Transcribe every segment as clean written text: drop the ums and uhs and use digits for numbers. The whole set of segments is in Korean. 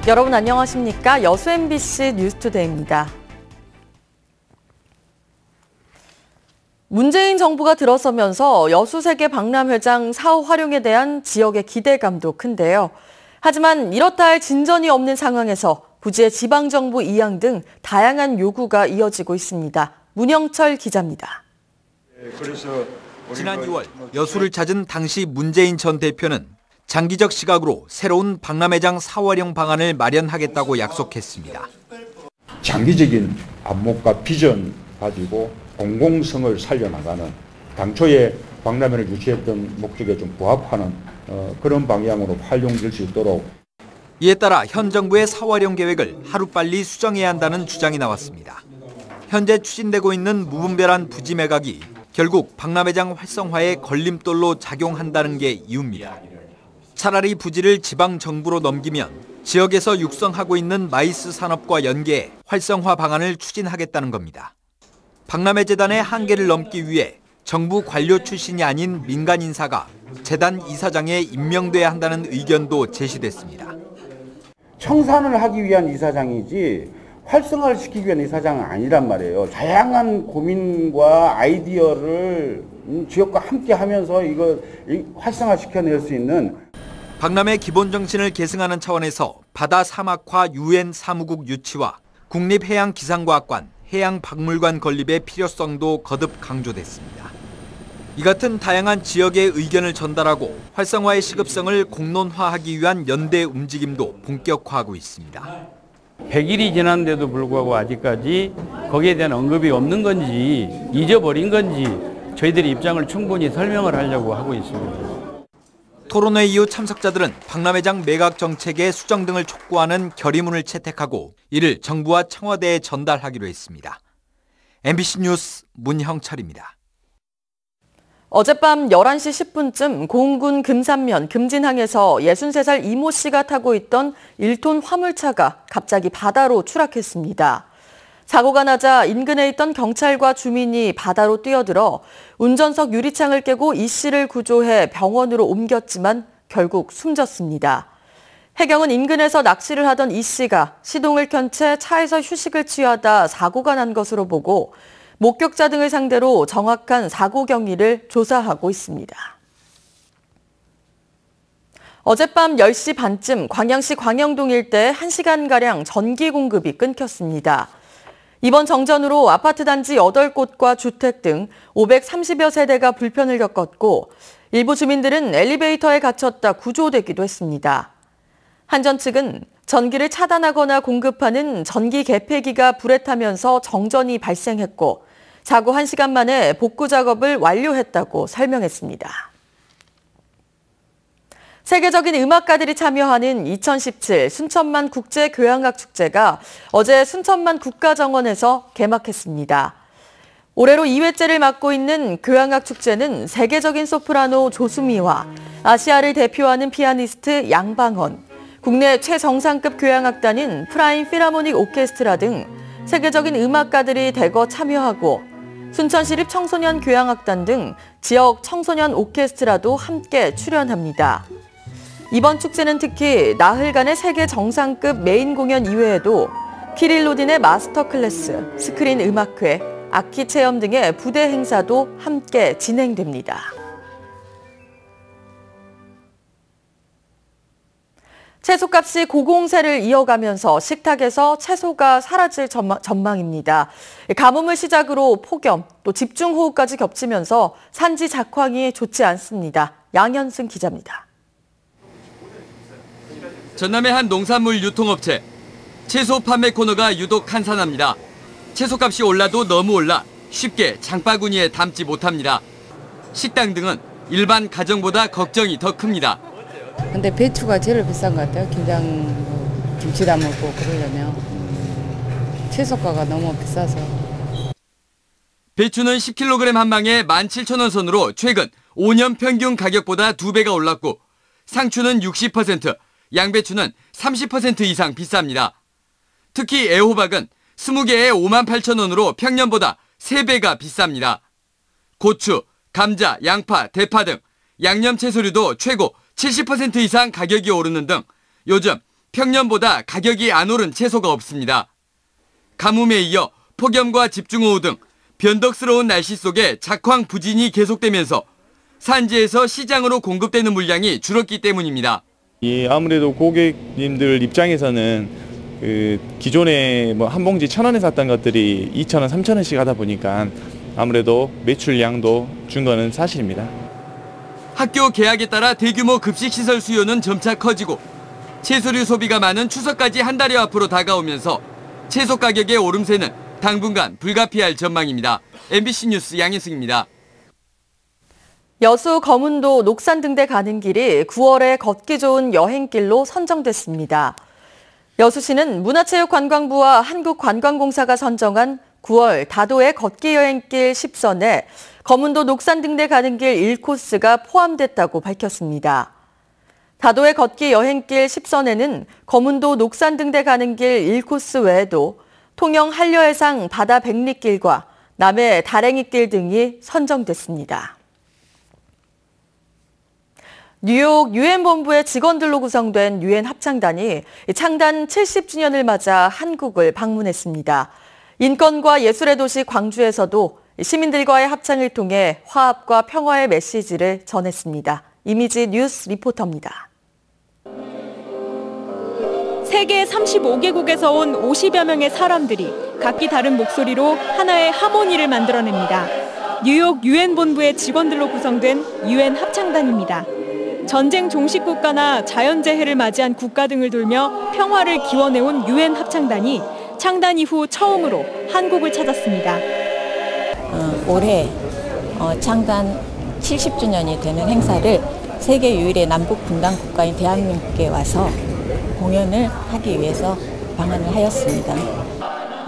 여러분 안녕하십니까? 여수 MBC 뉴스투데이입니다. 문재인 정부가 들어서면서 여수 세계 박람회장 사후 활용에 대한 지역의 기대감도 큰데요. 하지만 이렇다 할 진전이 없는 상황에서 부지의 지방정부 이양 등 다양한 요구가 이어지고 있습니다. 문영철 기자입니다. 지난 2월 여수를 찾은 당시 문재인 전 대표는 장기적 시각으로 새로운 박람회장 사후 활용 방안을 마련하겠다고 약속했습니다. 장기적인 안목과 비전 가지고 공공성을 살려나가는 당초에 박람회를 유치했던 목적에 좀 부합하는 그런 방향으로 활용될 수 있도록. 이에 따라 현 정부의 사후 활용 계획을 하루빨리 수정해야 한다는 주장이 나왔습니다. 현재 추진되고 있는 무분별한 부지 매각이 결국 박람회장 활성화에 걸림돌로 작용한다는 게 이유입니다. 차라리 부지를 지방 정부로 넘기면 지역에서 육성하고 있는 마이스 산업과 연계해 활성화 방안을 추진하겠다는 겁니다. 박람회 재단의 한계를 넘기 위해 정부 관료 출신이 아닌 민간 인사가 재단 이사장에 임명돼야 한다는 의견도 제시됐습니다. 청산을 하기 위한 이사장이지 활성화를 시키기 위한 이사장은 아니란 말이에요. 다양한 고민과 아이디어를 지역과 함께 하면서 이거 활성화시켜낼 수 있는. 박람회 기본 정신을 계승하는 차원에서 바다 사막화 UN 사무국 유치와 국립해양기상과학관, 해양박물관 건립의 필요성도 거듭 강조됐습니다. 이 같은 다양한 지역의 의견을 전달하고 활성화의 시급성을 공론화하기 위한 연대 움직임도 본격화하고 있습니다. 100일이 지났는데도 불구하고 아직까지 거기에 대한 언급이 없는 건지 잊어버린 건지 저희들이 입장을 충분히 설명을 하려고 하고 있습니다. 토론회 이후 참석자들은 박람회장 매각 정책의 수정 등을 촉구하는 결의문을 채택하고 이를 정부와 청와대에 전달하기로 했습니다. MBC 뉴스 문형철입니다. 어젯밤 11시 10분쯤 고흥군 금산면 금진항에서 63살 이모 씨가 타고 있던 1톤 화물차가 갑자기 바다로 추락했습니다. 사고가 나자 인근에 있던 경찰과 주민이 바다로 뛰어들어 운전석 유리창을 깨고 이 씨를 구조해 병원으로 옮겼지만 결국 숨졌습니다. 해경은 인근에서 낚시를 하던 이 씨가 시동을 켠 채 차에서 휴식을 취하다 사고가 난 것으로 보고 목격자 등을 상대로 정확한 사고 경위를 조사하고 있습니다. 어젯밤 10시 반쯤 광양시 광영동 일대 1시간가량 전기 공급이 끊겼습니다. 이번 정전으로 아파트 단지 8곳과 주택 등 530여 세대가 불편을 겪었고 일부 주민들은 엘리베이터에 갇혔다 구조되기도 했습니다. 한전 측은 전기를 차단하거나 공급하는 전기 개폐기가 불에 타면서 정전이 발생했고 사고 1시간 만에 복구 작업을 완료했다고 설명했습니다. 세계적인 음악가들이 참여하는 2017 순천만 국제교향악 축제가 어제 순천만 국가정원에서 개막했습니다. 올해로 2회째를 맡고 있는 교향악 축제는 세계적인 소프라노 조수미와 아시아를 대표하는 피아니스트 양방헌, 국내 최정상급 교향악단인 프라임 필하모닉 오케스트라 등 세계적인 음악가들이 대거 참여하고 순천시립 청소년 교향악단 등 지역 청소년 오케스트라도 함께 출연합니다. 이번 축제는 특히 나흘간의 세계 정상급 메인 공연 이외에도 키릴로딘의 마스터 클래스, 스크린 음악회, 악기 체험 등의 부대 행사도 함께 진행됩니다. 채소값이 고공세를 이어가면서 식탁에서 채소가 사라질 전망입니다. 가뭄을 시작으로 폭염, 또 집중호우까지 겹치면서 산지 작황이 좋지 않습니다. 양현승 기자입니다. 전남의 한 농산물 유통업체. 채소 판매 코너가 유독 한산합니다. 채소값이 올라도 너무 올라 쉽게 장바구니에 담지 못합니다. 식당 등은 일반 가정보다 걱정이 더 큽니다. 근데 배추가 제일 비싼 것 같아요. 김치 담고 그러려면 채소가가 너무 비싸서. 배추는 10kg 한 방에 17,000원 선으로 최근 5년 평균 가격보다 2배가 올랐고 상추는 60%, 양배추는 30% 이상 비쌉니다. 특히 애호박은 20개에 58,000원으로 평년보다 3배가 비쌉니다. 고추, 감자, 양파, 대파 등 양념 채소류도 최고 70% 이상 가격이 오르는 등 요즘 평년보다 가격이 안 오른 채소가 없습니다. 가뭄에 이어 폭염과 집중호우 등 변덕스러운 날씨 속에 작황 부진이 계속되면서 산지에서 시장으로 공급되는 물량이 줄었기 때문입니다. 아무래도 고객님들 입장에서는 기존에 한 봉지 1,000원에 샀던 것들이 2,000원, 3,000원씩 하다 보니까 아무래도 매출량도 준 거는 사실입니다. 학교 개학에 따라 대규모 급식시설 수요는 점차 커지고 채소류 소비가 많은 추석까지 한 달여 앞으로 다가오면서 채소 가격의 오름세는 당분간 불가피할 전망입니다. MBC 뉴스 양인승입니다. 여수 거문도 녹산등대 가는 길이 9월에 걷기 좋은 여행길로 선정됐습니다. 여수시는 문화체육관광부와 한국관광공사가 선정한 9월 다도의 걷기 여행길 10선에 거문도 녹산등대 가는 길 1코스가 포함됐다고 밝혔습니다. 다도의 걷기 여행길 10선에는 거문도 녹산등대 가는 길 1코스 외에도 통영 한려해상 바다 백리길과 남해 다랭이길 등이 선정됐습니다. 뉴욕 유엔 본부의 직원들로 구성된 유엔 합창단이 창단 70주년을 맞아 한국을 방문했습니다. 인권과 예술의 도시 광주에서도 시민들과의 합창을 통해 화합과 평화의 메시지를 전했습니다. 이미지 뉴스 리포터입니다. 세계 35개국에서 온 50여 명의 사람들이 각기 다른 목소리로 하나의 하모니를 만들어냅니다. 뉴욕 유엔 본부의 직원들로 구성된 유엔 합창단입니다. 전쟁 종식 국가나 자연재해를 맞이한 국가 등을 돌며 평화를 기원해온 유엔 합창단이 창단 이후 처음으로 한국을 찾았습니다. 올해 창단 70주년이 되는 행사를 세계 유일의 남북 분단 국가인 대한민국에 와서 공연을 하기 위해서 방한을 하였습니다.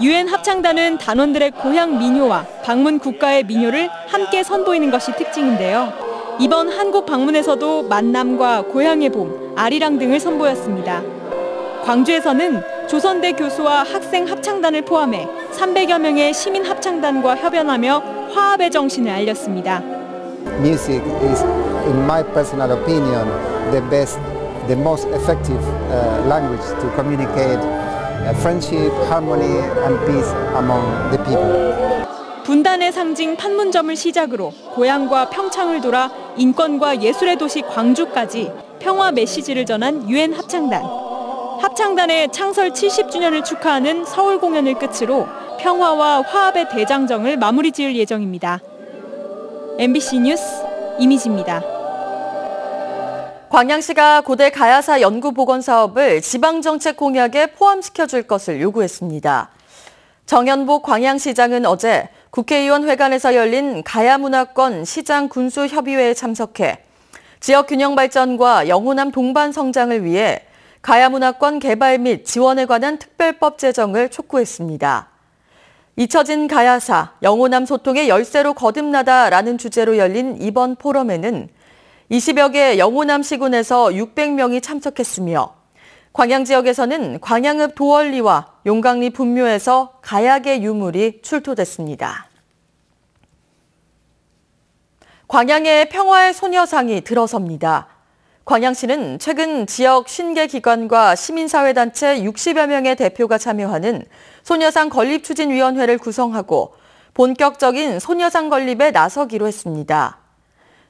유엔 합창단은 단원들의 고향 민요와 방문 국가의 민요를 함께 선보이는 것이 특징인데요. 이번 한국 방문에서도 만남과 고향의 봄, 아리랑 등을 선보였습니다. 광주에서는 조선대 교수와 학생 합창단을 포함해 300여 명의 시민 합창단과 협연하며 화합의 정신을 알렸습니다. Music is, in my personal opinion, the most effective language to communicate friendship, harmony, and peace among the people. 분단의 상징 판문점을 시작으로 고향과 평창을 돌아 인권과 예술의 도시 광주까지 평화 메시지를 전한 유엔 합창단. 합창단의 창설 70주년을 축하하는 서울 공연을 끝으로 평화와 화합의 대장정을 마무리 지을 예정입니다. MBC 뉴스 이미지입니다. 광양시가 고대 가야사 연구보건 사업을 지방정책 공약에 포함시켜줄 것을 요구했습니다. 정현복 광양시장은 어제 국회의원 회관에서 열린 가야문화권 시장 군수협의회에 참석해 지역 균형 발전과 영호남 동반 성장을 위해 가야문화권 개발 및 지원에 관한 특별법 제정을 촉구했습니다. 잊혀진 가야사, 영호남 소통의 열쇠로 거듭나다라는 주제로 열린 이번 포럼에는 20여 개 영호남 시군에서 600명이 참석했으며 광양 지역에서는 광양읍 도월리와 용강리 분묘에서 가야계 유물이 출토됐습니다. 광양의 평화의 소녀상이 들어섭니다. 광양시는 최근 지역 신계기관과 시민사회단체 60여 명의 대표가 참여하는 소녀상 건립추진위원회를 구성하고 본격적인 소녀상 건립에 나서기로 했습니다.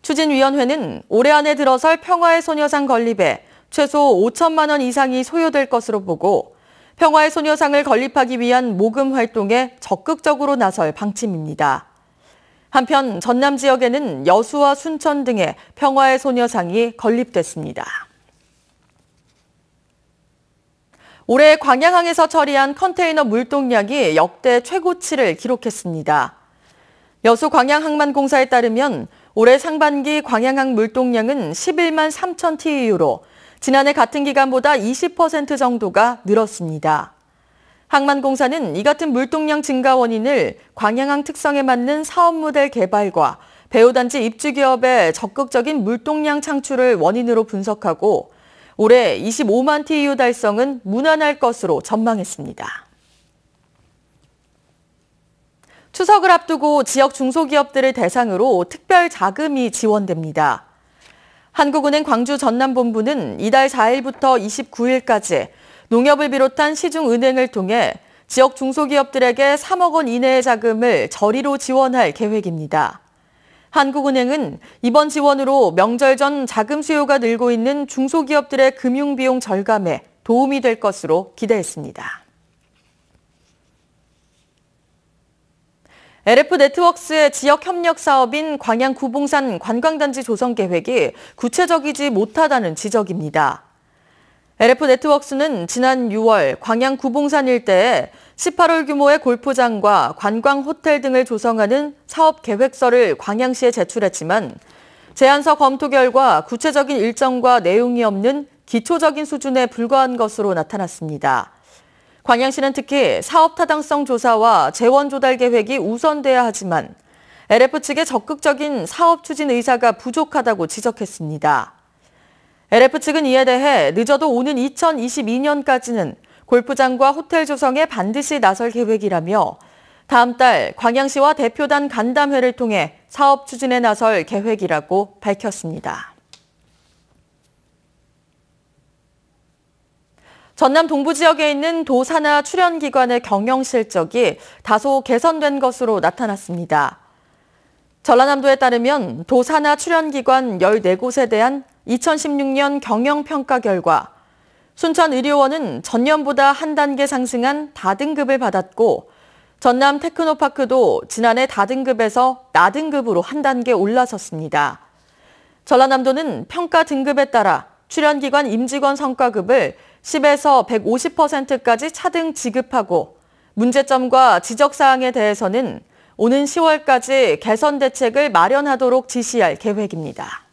추진위원회는 올해 안에 들어설 평화의 소녀상 건립에 최소 5천만 원 이상이 소요될 것으로 보고 평화의 소녀상을 건립하기 위한 모금 활동에 적극적으로 나설 방침입니다. 한편 전남 지역에는 여수와 순천 등의 평화의 소녀상이 건립됐습니다. 올해 광양항에서 처리한 컨테이너 물동량이 역대 최고치를 기록했습니다. 여수 광양항만공사에 따르면 올해 상반기 광양항 물동량은 11만 3천 TEU로 지난해 같은 기간보다 20% 정도가 늘었습니다. 항만공사는 이 같은 물동량 증가 원인을 광양항 특성에 맞는 사업 모델 개발과 배후단지 입주 기업의 적극적인 물동량 창출을 원인으로 분석하고 올해 25만 TEU 달성은 무난할 것으로 전망했습니다. 추석을 앞두고 지역 중소기업들을 대상으로 특별 자금이 지원됩니다. 한국은행 광주 전남본부는 이달 4일부터 29일까지 농협을 비롯한 시중은행을 통해 지역 중소기업들에게 3억 원 이내의 자금을 저리로 지원할 계획입니다. 한국은행은 이번 지원으로 명절 전 자금 수요가 늘고 있는 중소기업들의 금융비용 절감에 도움이 될 것으로 기대했습니다. LF네트웍스의 지역 협력 사업인 광양 구봉산 관광단지 조성 계획이 구체적이지 못하다는 지적입니다. LF네트웍스는 지난 6월 광양 구봉산 일대에 18홀 규모의 골프장과 관광 호텔 등을 조성하는 사업 계획서를 광양시에 제출했지만 제안서 검토 결과 구체적인 일정과 내용이 없는 기초적인 수준에 불과한 것으로 나타났습니다. 광양시는 특히 사업 타당성 조사와 재원 조달 계획이 우선돼야 하지만 LF 측의 적극적인 사업 추진 의사가 부족하다고 지적했습니다. LF 측은 이에 대해 늦어도 오는 2022년까지는 골프장과 호텔 조성에 반드시 나설 계획이라며 다음 달 광양시와 대표단 간담회를 통해 사업 추진에 나설 계획이라고 밝혔습니다. 전남 동부 지역에 있는 도 산하 출연기관의 경영 실적이 다소 개선된 것으로 나타났습니다. 전라남도에 따르면 도 산하 출연기관 14곳에 대한 2016년 경영평가 결과 순천의료원은 전년보다 한 단계 상승한 다등급을 받았고 전남 테크노파크도 지난해 다등급에서 나등급으로 한 단계 올라섰습니다. 전라남도는 평가 등급에 따라 출연기관 임직원 성과급을 10에서 150%까지 차등 지급하고 문제점과 지적사항에 대해서는 오는 10월까지 개선 대책을 마련하도록 지시할 계획입니다.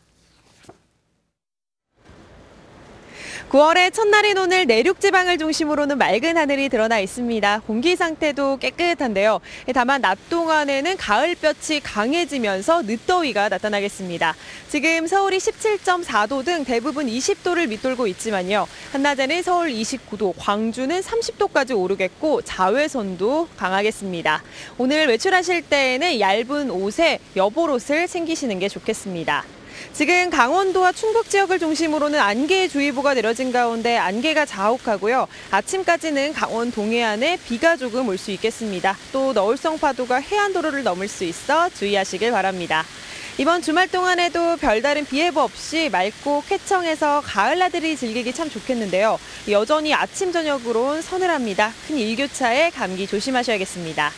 9월의 첫날인 오늘 내륙 지방을 중심으로는 맑은 하늘이 드러나 있습니다. 공기 상태도 깨끗한데요. 다만 낮 동안에는 가을볕이 강해지면서 늦더위가 나타나겠습니다. 지금 서울이 17.4도 등 대부분 20도를 밑돌고 있지만요. 한낮에는 서울 29도, 광주는 30도까지 오르겠고 자외선도 강하겠습니다. 오늘 외출하실 때에는 얇은 옷에 여벌옷을 챙기시는 게 좋겠습니다. 지금 강원도와 충북 지역을 중심으로는 안개주의보가 내려진 가운데 안개가 자욱하고요. 아침까지는 강원 동해안에 비가 조금 올 수 있겠습니다. 또 너울성 파도가 해안도로를 넘을 수 있어 주의하시길 바랍니다. 이번 주말 동안에도 별다른 비 예보 없이 맑고 쾌청해서 가을 나들이 즐기기 참 좋겠는데요. 여전히 아침 저녁으로는 서늘합니다. 큰 일교차에 감기 조심하셔야겠습니다.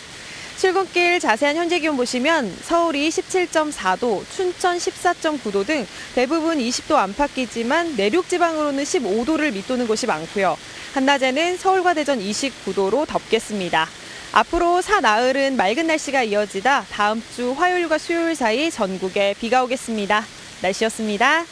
출근길 자세한 현재 기온 보시면 서울이 17.4도, 춘천 14.9도 등 대부분 20도 안팎이지만 내륙 지방으로는 15도를 밑도는 곳이 많고요. 한낮에는 서울과 대전 29도로 덥겠습니다. 앞으로 사나흘은 맑은 날씨가 이어지다 다음 주 화요일과 수요일 사이 전국에 비가 오겠습니다. 날씨였습니다.